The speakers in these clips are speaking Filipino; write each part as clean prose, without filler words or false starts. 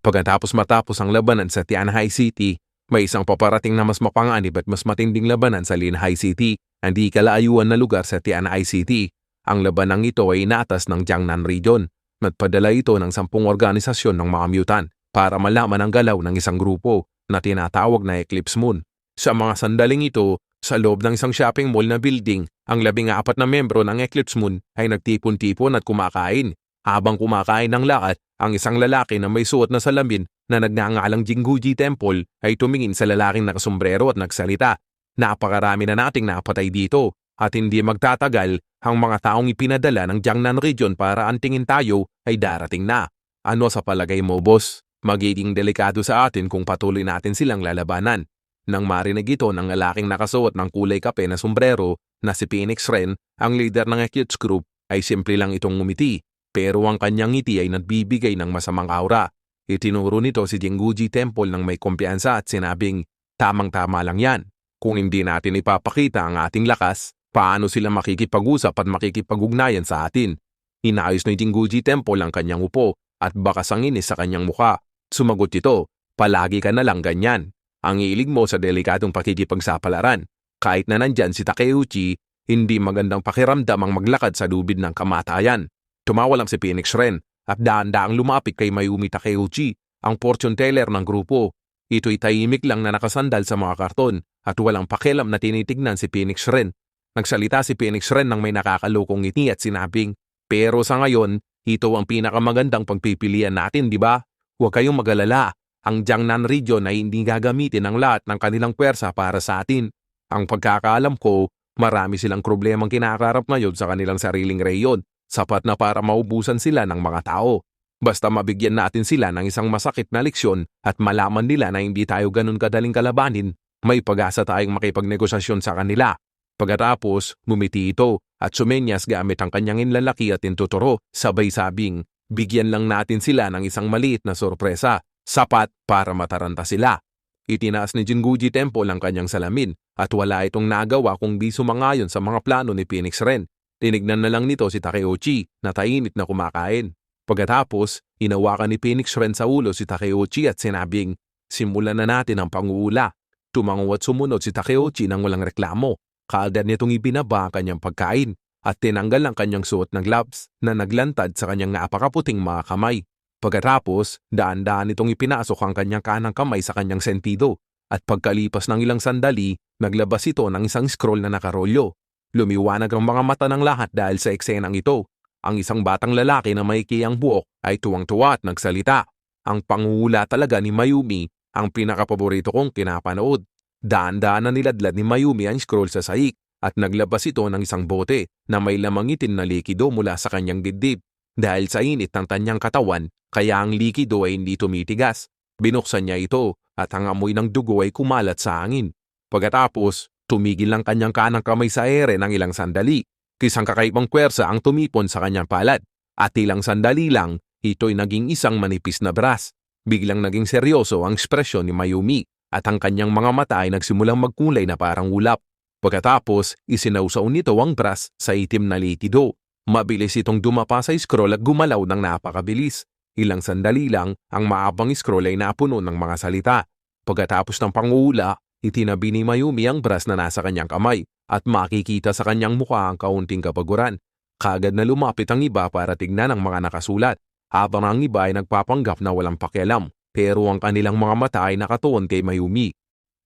Matapos ang labanan sa Tian High City, may isang paparating na mas mapanganib at mas matinding labanan sa Lin High City, hindi kalaayuan na lugar sa Tian High City. Ang labanang ito ay inaatas ng Jiangnan Region. Nagpadala ito ng 10 organisasyon ng mga mutant para malaman ang galaw ng isang grupo na tinatawag na Eclipse Moon. Sa mga sandaling ito, sa loob ng isang shopping mall na building, ang 14 na membro ng Eclipse Moon ay nagtipon-tipon at kumakain. Habang kumakain ng lahat, ang isang lalaki na may suot na salamin na nagngangalang Jinguji Temple ay tumingin sa lalaking nakasombrero at nagsalita. Napakarami na nating napatay dito at hindi magtatagal, ang mga taong ipinadala ng Jiangnan Region para antingin tayo ay darating na. Ano sa palagay mo, boss? Magiging delikado sa atin kung patuloy natin silang lalabanan. Nang marinig ito ng lalaking nakasuot ng kulay kape na sombrero na si Phoenix Ren, ang leader ng Eclipse Group, ay simple lang itong ngumiti. Pero ang kanyang ngiti ay nagbibigay ng masamang aura. Itinuro nito si Jinguji Temple ng may kumpiyansa at sinabing, tamang-tama lang yan. Kung hindi natin ipapakita ang ating lakas, paano sila makikipag-usap at makikipag-ugnayan sa atin? Inayos ni Jinguji Temple ang kanyang upo at bakas ang inis sa kanyang muka. Sumagot ito, palagi ka na lang ganyan. Ang hilig mo sa delikatong pakikipagsapalaran. Kahit na nandyan si Takeuchi, hindi magandang pakiramdam ang maglakad sa lubid ng kamatayan. Tumawa lang si Phoenix Ren at daan-daang lumapit kay Mayumi Takeuchi, ang fortune teller ng grupo. Ito'y tahimik lang na nakasandal sa mga karton at walang pakialam na tinitignan si Phoenix Ren. Nagsalita si Phoenix Ren ng may nakakalokong ngiti at sinabing, pero sa ngayon, ito ang pinakamagandang pagpipilian natin, di ba? Huwag kayong mag-alala. Ang Jiangnan Region ay hindi gagamitin ang lahat ng kanilang pwersa para sa atin. Ang pagkakaalam ko, marami silang problemang kinakarap ngayon sa kanilang sariling reyon. Sapat na para maubusan sila ng mga tao. Basta mabigyan natin sila ng isang masakit na leksyon at malaman nila na hindi tayo ganun kadaling kalabanin, may pag-asa tayong makipagnegosasyon sa kanila. Pagkatapos, ngumiti ito at sumenyas gamit ang kanyang inlalaki at intuturo, sabay sabing, bigyan lang natin sila ng isang maliit na sorpresa, sapat para mataranta sila. Itinaas ni Jinguji Temple ang kanyang salamin at wala itong nagawa kung di sumangayon sa mga plano ni Phoenix Ren. Tinignan na lang nito si Takeuchi na tainit na kumakain. Pagkatapos, inawakan ni Phoenix Ren sa ulo si Takeuchi at sinabing, simulan na natin ang panguula. Tumango at sumunod si Takeuchi nang walang reklamo. Kaagad nitong ibinaba ang kanyang pagkain at tinanggal ang kanyang suot na gloves na naglantad sa kanyang napakaputing mga kamay. Pagkatapos, daan-daan nitong ipinasok ang kanyang kanang kamay sa kanyang sentido at pagkalipas ng ilang sandali, naglabas ito ng isang scroll na nakarolyo. Lumiwanag ang mga mata ng lahat dahil sa eksenang ito. Ang isang batang lalaki na may kiyang buhok ay tuwang-tuwa at nagsalita. Ang panguhula talaga ni Mayumi ang pinakapaborito kong pinapanood. Daan-daan na niladlad ni Mayumi ang scroll sa sahig at naglabas ito ng isang bote na may lamang itim na likido mula sa kanyang dibdib. Dahil sa init ng kanyang katawan, kaya ang likido ay hindi tumitigas. Binuksan niya ito at ang amoy ng dugo ay kumalat sa hangin. Pagkatapos, tumigil ang kanyang kanang kamay sa ere ng ilang sandali. Isang kakaibang pwersa ang tumipon sa kanyang palad. At ilang sandali lang, ito'y naging isang manipis na brass. Biglang naging seryoso ang ekspresyon ni Mayumi at ang kanyang mga mata ay nagsimulang magkulay na parang ulap. Pagkatapos, isinausaw nito ang brass sa itim na likido. Mabilis itong dumapa sa scroll at gumalaw ng napakabilis. Ilang sandali lang, ang maabang scroll ay napuno ng mga salita. Pagkatapos ng panguula, itinabi ni Mayumi ang brass na nasa kanyang kamay at makikita sa kanyang mukha ang kaunting kapaguran. Kaagad na lumapit ang iba para tignan ang mga nakasulat, habang ang iba ay nagpapanggap na walang pakialam, pero ang kanilang mga mata ay nakatuon kay Mayumi.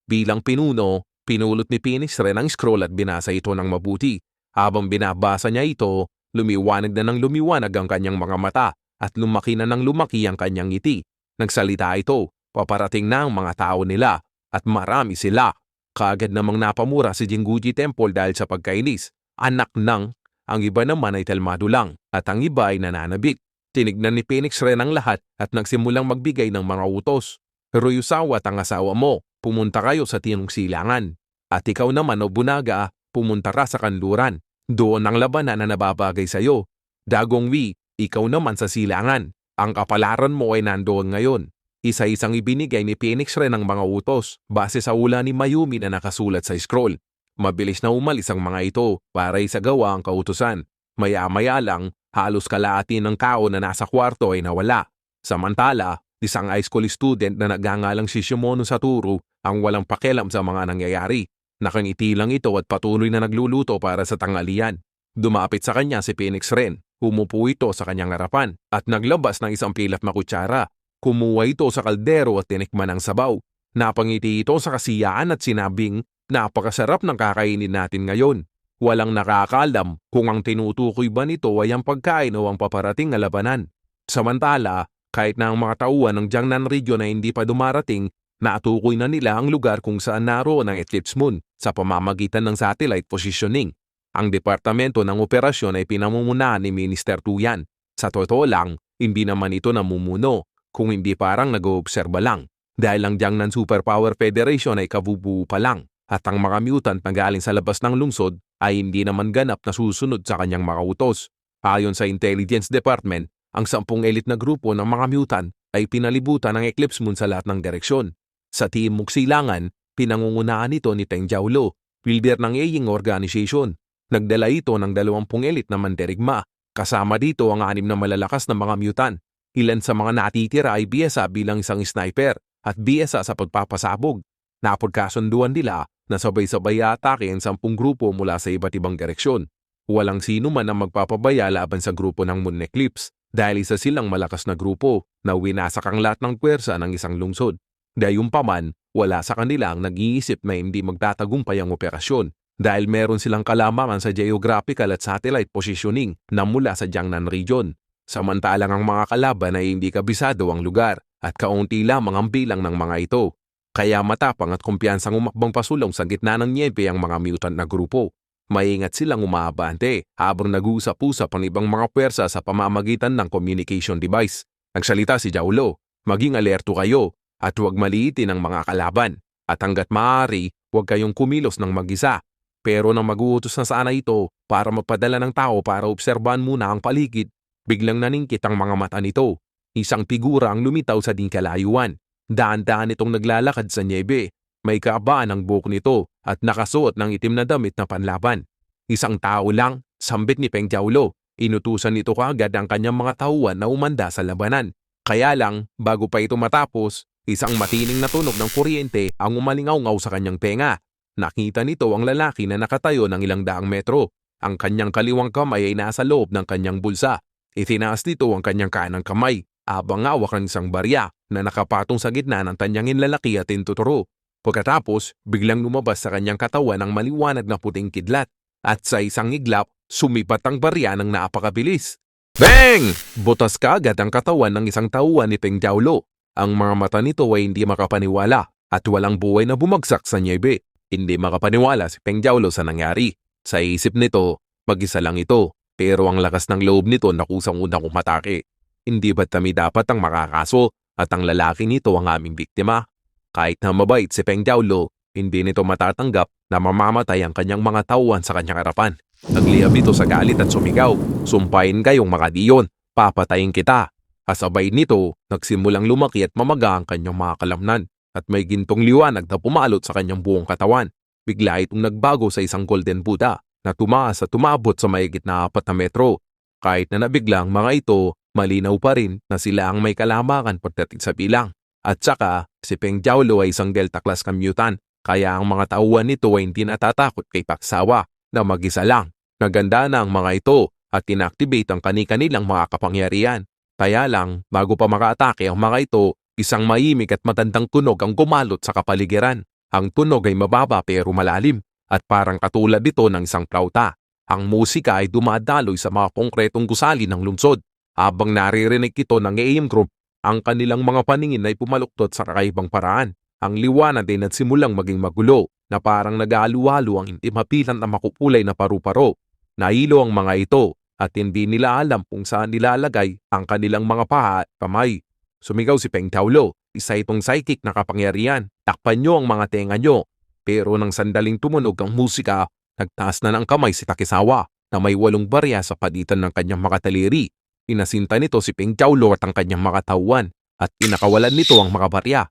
Bilang pinuno, pinulot ni Phoenix Ren ang scroll at binasa ito ng mabuti. Habang binabasa niya ito, lumiwanag na ng lumiwanag ang kanyang mga mata at lumaki na ng lumaki ang kanyang ngiti. Nagsalita ito, paparating na ang mga tao nila. At marami sila. Kaagad namang napamura si Jinguji Temple dahil sa pagkainis. Anak ng, ang iba naman ay kalmado lang at ang iba ay nananabik. Tinignan ni Phoenix Ren ang lahat at nagsimulang magbigay ng mga utos. Ryuzawa at ang asawa mo, pumunta kayo sa tinong silangan. At ikaw naman o Bunaga, pumunta ka sa kanluran. Doon ang labanan na nababagay sa iyo. Dagongwi, ikaw naman sa silangan. Ang kapalaran mo ay nandoon ngayon. Isa-isang ibinigay ni Phoenix Ren ang mga utos base sa ula ni Mayumi na nakasulat sa scroll. Mabilis na umalis ang mga ito para isagawa ang kautusan. Maya-maya lang, halos kalahati ng tao na nasa kwarto ay nawala. Samantala, isang high school student na nagngangalang Shishimono Satoru ang walang pakialam sa mga nangyayari. Nakangiti lang ito at patuloy na nagluluto para sa tanghalian. Dumapit sa kanya si Phoenix Ren. Humupo ito sa kanyang harapan at naglabas ng isang pilat na kutsara. Kumuha ito sa kaldero at tinikman ang sabaw. Napangiti ito sa kasiyaan at sinabing, napakasarap ng kakainin natin ngayon. Walang nakakaalam kung ang tinutukoy ba nito ay ang pagkain o ang paparating na labanan. Samantala, kahit na ang mga tauhan ng Jiangnan Region na hindi pa dumarating, natukoy na nila ang lugar kung saan naroon ang eclipse moon sa pamamagitan ng satellite positioning. Ang Departamento ng Operasyon ay pinamumunahan ni Minister Tuyan. Sa totoo lang, hindi naman ito namumuno, kung hindi parang nag-oobserba lang. Dahil ang Jiangnan Superpower Federation ay kabubuo pa lang, at ang mga mutant na galing sa labas ng lungsod ay hindi naman ganap na susunod sa kanyang mga utos. Ayon sa Intelligence Department, ang 10 elite na grupo ng mga mutant ay pinalibutan ng eclipse moon sa lahat ng direksyon. Sa Timog Silangan, pinangungunahan ito ni Teng Jiaolo, builder ng Ying Organization. Nagdala ito ng 20 elite na mandirigma. Kasama dito ang 6 na malalakas na mga mutant. Ilan sa mga natitira ay biyasa bilang isang sniper at biyasa sa pagpapasabog. Napagkasunduan nila na sabay-sabay atake ang 10 grupo mula sa iba't ibang direksyon. Walang sino man ang magpapabaya laban sa grupo ng Moon Eclipse dahil isa silang malakas na grupo na winasak ang lahat ng puwersa ng isang lungsod. Gayunpaman, wala sa kanila ang nag-iisip na hindi magtatagumpay ang operasyon dahil meron silang kalamangan sa geographical at satellite positioning na mula sa Jiangnan Region. Samantalang ang mga kalaban ay hindi kabisado ang lugar at kaunti lamang ang bilang ng mga ito. Kaya matapang at kumpiyansang umakbang pasulong sa gitna ng niebe ang mga mutant na grupo. Maingat silang umaabante habang nag-uusap-usap ang ibang mga puwersa sa pamamagitan ng communication device. Nagsalita si Jiaolo, maging alerto kayo at huwag maliitin ang mga kalaban. At hanggat maaari, huwag kayong kumilos ng mag-isa. Pero nang mag-uutos na sana ito para mapadala ng tao para obserbahan muna ang paligid, biglang naningkit ang mga mata nito. Isang figura ang lumitaw sa di kalayuan. Daan-daan itong naglalakad sa niebe. May kaabaan ang buhok nito at nakasuot ng itim na damit na panlaban. Isang tao lang, sambit ni Peng Jiaolo. Inutusan nito kaagad ang kanyang mga tauhan na umanda sa labanan. Kaya lang, bago pa ito matapos, isang matining na tunog ng kuryente ang umalingaw-ngaw sa kanyang tenga. Nakita nito ang lalaki na nakatayo ng ilang daang metro. Ang kanyang kaliwang kamay ay nasa loob ng kanyang bulsa. Itinaas nito ang kanyang kanang kamay habang hawak ng isang barya na nakapatong sa gitna ng tanyangin lalaki at intuturo. Pagkatapos, biglang lumabas sa kanyang katawan ang maliwanag na puting kidlat at sa isang iglap, sumipat ang barya ng napakabilis. Bang! Butas kaagad ang katawan ng isang tauhan ni Peng Jiaolo. Ang mga mata nito ay hindi makapaniwala at walang buhay na bumagsak sa niebe. Hindi makapaniwala si Peng Jiaolo sa nangyari. Sa isip nito, mag-isa lang ito, pero ang lakas ng loob nito na kusang-unang umatake. Hindi ba't kami dapat ang makakaso at ang lalaki nito ang aming biktima? Kahit na mabait si Peng Jiaolo, hindi nito matatanggap na mamamatay ang kanyang mga tauhan sa kanyang harapan. Nagliyab ito sa galit at sumigaw, "Sumpain kayong mga diyon, papatayin kita." Kasabay nito, nagsimulang lumaki at mamaga ang kanyang mga kalamnan at may gintong liwanag na pumalot sa kanyang buong katawan. Bigla itong nagbago sa isang golden Buddha na tumaas at tumabot sa mahigit na 4 na metro. Kahit na nabigla ang mga ito, malinaw pa rin na sila ang may kalamakan pagdating sa bilang. At saka, si Peng Jiaolo ay isang Delta class mutant, kaya ang mga tauhan nito ay hindi natatakot kay Paksawa na mag-isa lang. Naganda na ang mga ito at inactivate ang kani-kanilang mga kapangyarihan. Kaya lang, bago pa makaatake ang mga ito, isang maimik at matandang tunog ang kumalot sa kapaligiran. Ang tunog ay mababa pero malalim at parang katulad dito ng isang flauta. Ang musika ay dumadaloy sa mga konkretong gusali ng lungsod. Habang naririnig ito ng AM group, ang kanilang mga paningin ay pumaluktot sa kakaibang paraan. Ang liwanag ay nagsimulang maging magulo na parang nag-aalu-halo ang intimapilan na makukulay na paru-paro. Nahilo ang mga ito at hindi nila alam kung saan nilalagay ang kanilang mga paha at kamay. Sumigaw si Peng Jiaolo, isa itong psychic na kapangyarihan. Takpan nyo ang mga tenga nyo. Pero nang sandaling tumunog ang musika, nagtaas na ng kamay si Takisawa na may 8 barya sa pagitan ng kanyang mga taliri. Inasinta nito si Peng Jiaolo at ang kanyang mga tauhan at pinakawalan nito ang mga barya.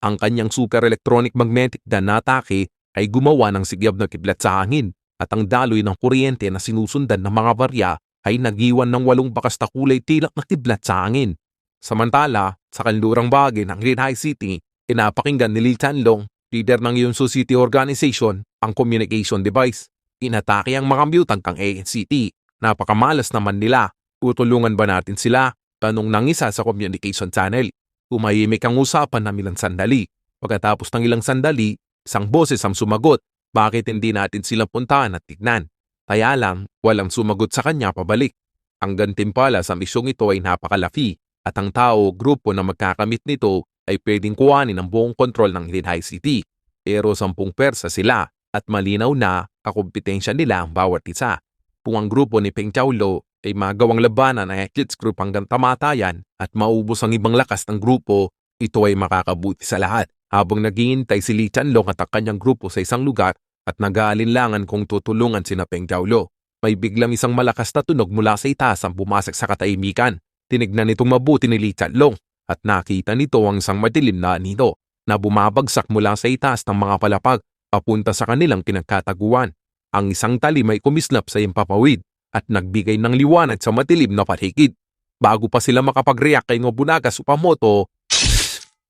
Ang kanyang super electronic magnetic gun na atake ay gumawa ng sigyab na kidlat sa hangin at ang daloy ng kuryente na sinusundan ng mga barya ay nagiwan ng 8 bakas na kulay tilak na kidlat sa hangin. Samantala, sa kanlurang bahagi ng Linhai City, inapakinggan ni Lee Chanlong, leader ng Yunsu City Organization, ang communication device. Inatake ang mga mutant ng ANCT. Napakamalas naman nila. Tutulungan ba natin sila? Tanong ng isa sa communication channel. Tumahimik ang usapan ng ilang sandali. Pagkatapos ng ilang sandali, isang boses ang sumagot. Bakit hindi natin sila puntahan at tignan? Kaya lang, walang sumagot sa kanya pabalik. Ang gantimpala sa misyong ito ay napakalaki at ang tao o grupo na magkakamit nito ay pwedeng kuhanin ang buong kontrol ng Linhai City. Pero 10 persa sila at malinaw na kakumpetensya nila ang bawat isa. Kung ang grupo ni Peng Chaolo ay magawang labanan ng Eclipse Group hanggang tamatayan at maubos ang ibang lakas ng grupo, ito ay makakabuti sa lahat. Habang naghihintay si Lee Chanlong at ang kanyang grupo sa isang lugar at nag-aalinlangan kung tutulungan sina Peng Chaolo, may biglang isang malakas na tunog mula sa itaas ang bumasak sa katahimikan. Tinignan nitong mabuti ni Lee Chanlong at nakita nito ang isang madilim na anino na bumabagsak mula sa itaas ng mga palapag papunta sa kanilang pinagkataguan. Ang isang talim ay kumislap sa impapawid at nagbigay ng liwanag sa madilim na paligid. Bago pa sila makapag-react kay Nobunaga Tsukamoto,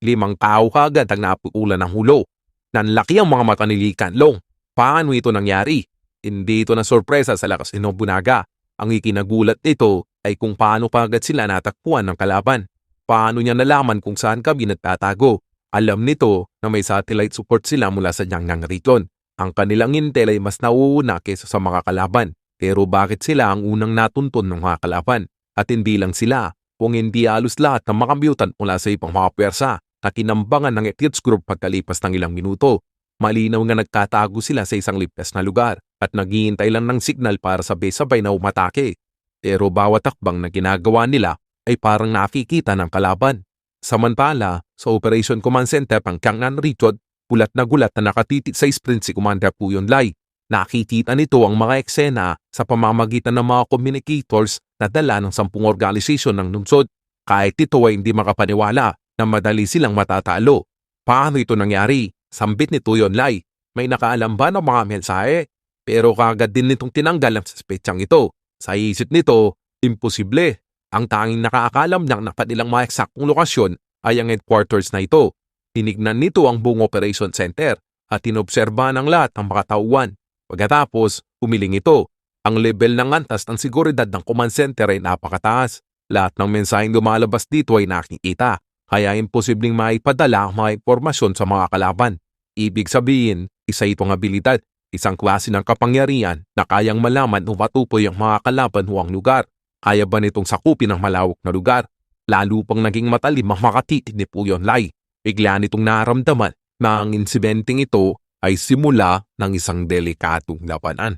5 tao kaagad ang naputulan ng hulo. Nanlaki ang mga mata ni Lee Chanlong. Paano ito nangyari? Hindi ito na sorpresa sa lakas ni Nobunaga. Ang ikinagulat nito ay kung paano pa agad sila natakpuan ng kalaban. Paano niya nalaman kung saan kami nagtatago? Alam nito na may satellite support sila mula sa Yangnam region. Ang kanilang intel ay mas nauuna kaysa sa mga kalaban. Pero bakit sila ang unang natunton ng mga kalaban? At hindi lang sila, kung hindi halos lahat ng mga mutant mula sa ibang mga pwersa na kinambangan ng Eclipse Group pagkalipas ng ilang minuto. Malinaw nga nagtatago sila sa isang ligtas na lugar at naghihintay lang ng signal para sabay-sabay na umatake. Pero bawat takbang na ginagawa nila ay parang nakikita ng kalaban. Samantala, sa Operation Command Center ng Yangnam Region, gulat na nakatitig sa sprint si Commander Puyon Lai. Nakikita nito ang mga eksena sa pamamagitan ng mga communicators na dala ng 10 organisasyon ng lungsod. Kahit ito ay hindi makapaniwala na madali silang matatalo. Paano ito nangyari? Sambit ni Puyon Lai. May nakaalam ba ng mga mensahe? Pero kagad din nitong tinanggal ang suspetsang ito. Sa isip nito, imposible. Ang tanging nakakaalam ng napanilang mga eksaktong lokasyon ay ang headquarters na ito. Tinignan nito ang buong operation center at inobserba ng lahat ng mga tauhan. Pagkatapos, humiling ito. Ang level ng antas ng seguridad ng command center ay napakataas. Lahat ng mensaheng lumalabas dito ay nakikita. Kaya imposibleng maipadala ang mga impormasyon sa mga kalaban. Ibig sabihin, isa itong abilidad, isang klase ng kapangyarihan na kayang malaman o matupoy ang mga kalaban o ang lugar. Kaya ba nitong sakupin ang malawak na lugar? Lalo pang naging matalim ang makatitig ni Puyon Lai. Bigla nitong naramdaman na ang insidenteng ito ay simula ng isang delikatong labanan.